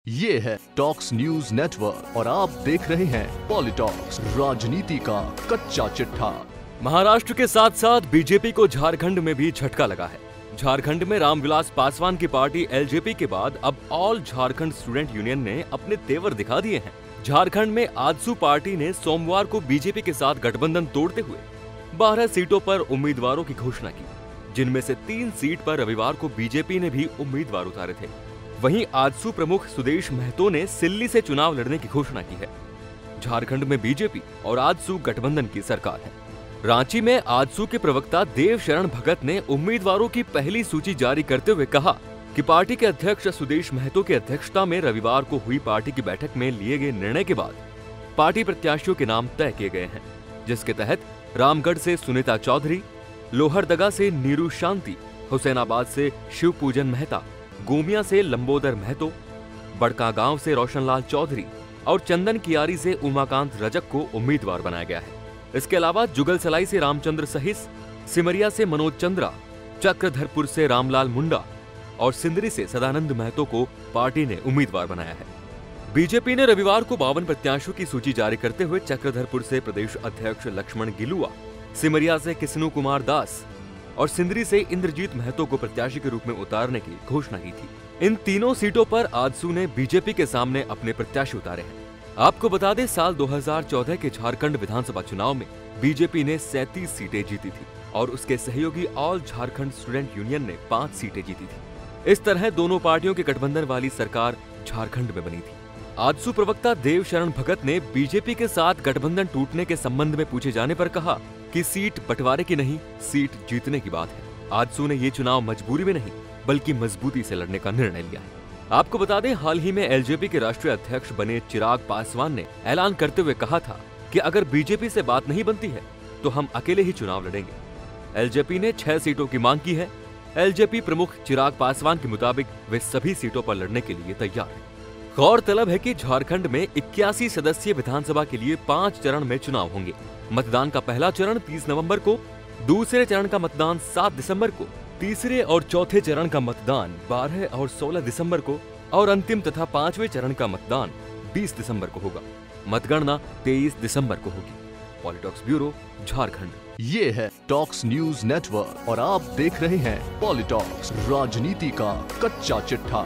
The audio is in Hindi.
ये है टॉक्स न्यूज नेटवर्क और आप देख रहे हैं पॉलिटॉक्स, राजनीति का कच्चा चिट्ठा। महाराष्ट्र के साथ साथ बीजेपी को झारखंड में भी झटका लगा है। झारखंड में रामविलास पासवान की पार्टी एलजेपी के बाद अब ऑल झारखंड स्टूडेंट यूनियन ने अपने तेवर दिखा दिए हैं। झारखंड में आजसू पार्टी ने सोमवार को बीजेपी के साथ गठबंधन तोड़ते हुए 12 सीटों पर उम्मीदवारों की घोषणा की, जिनमें से 3 सीट पर रविवार को बीजेपी ने भी उम्मीदवार उतारे थे। वहीं आजसू प्रमुख सुदेश महतो ने सिल्ली से चुनाव लड़ने की घोषणा की है। झारखंड में बीजेपी और आजसू गठबंधन की सरकार है। रांची में आजसू के प्रवक्ता देव शरण भगत ने उम्मीदवारों की पहली सूची जारी करते हुए कहा कि पार्टी के अध्यक्ष सुदेश महतो की अध्यक्षता में रविवार को हुई पार्टी की बैठक में लिए गए निर्णय के बाद पार्टी प्रत्याशियों के नाम तय किए गए हैं, जिसके तहत रामगढ़ से सुनीता चौधरी, लोहरदगा से नीरू शांति, हुसैनाबाद से शिवपूजन मेहता, गोमिया से लंबोदर महतो, बड़कागांव से रोशनलाल चौधरी और चंदन कियारी से उमाकांत रजक को उम्मीदवार बनाया गया है। इसके अलावा जुगलसलाई से रामचंद्र सहित, सिमरिया से मनोज चंद्रा, चक्रधरपुर से रामलाल मुंडा और सिंदरी से सदानंद महतो को पार्टी ने उम्मीदवार बनाया है। बीजेपी ने रविवार को 52 प्रत्याशियों की सूची जारी करते हुए चक्रधरपुर से प्रदेश अध्यक्ष लक्ष्मण गिलुआ, सिमरिया से किस्नू कुमार दास और सिंदरी से इंद्रजीत महतो को प्रत्याशी के रूप में उतारने की घोषणा की थी। इन तीनों सीटों पर आजसू ने बीजेपी के सामने अपने प्रत्याशी उतारे हैं। आपको बता दें, साल 2014 के झारखंड विधानसभा चुनाव में बीजेपी ने 37 सीटें जीती थी और उसके सहयोगी ऑल झारखंड स्टूडेंट यूनियन ने 5 सीटें जीती थी। इस तरह दोनों पार्टियों के गठबंधन वाली सरकार झारखंड में बनी थी। आजसू प्रवक्ता देव शरण भगत ने बीजेपी के साथ गठबंधन टूटने के संबंध में पूछे जाने पर कहा कि सीट बंटवारे की नहीं, सीट जीतने की बात है। आजसू ने ये चुनाव मजबूरी में नहीं बल्कि मजबूती से लड़ने का निर्णय लिया है। आपको बता दें, हाल ही में एलजेपी के राष्ट्रीय अध्यक्ष बने चिराग पासवान ने ऐलान करते हुए कहा था कि अगर बीजेपी से बात नहीं बनती है तो हम अकेले ही चुनाव लड़ेंगे। एलजेपी ने 6 सीटों की मांग की है। एलजेपी प्रमुख चिराग पासवान के मुताबिक वे सभी सीटों पर लड़ने के लिए तैयार हैं। गौरतलब है कि झारखंड में 81 सदस्यीय विधानसभा के लिए 5 चरण में चुनाव होंगे। मतदान का पहला चरण 30 नवंबर को, दूसरे चरण का मतदान 7 दिसंबर को, तीसरे और चौथे चरण का मतदान 12 और 16 दिसंबर को और अंतिम तथा 5वें चरण का मतदान 20 दिसंबर को होगा। मतगणना 23 दिसंबर को होगी। पॉलिटॉक्स ब्यूरो, झारखंड। ये है टॉक्स न्यूज नेटवर्क और आप देख रहे हैं पॉलिटॉक्स, राजनीति का कच्चा चिट्ठा।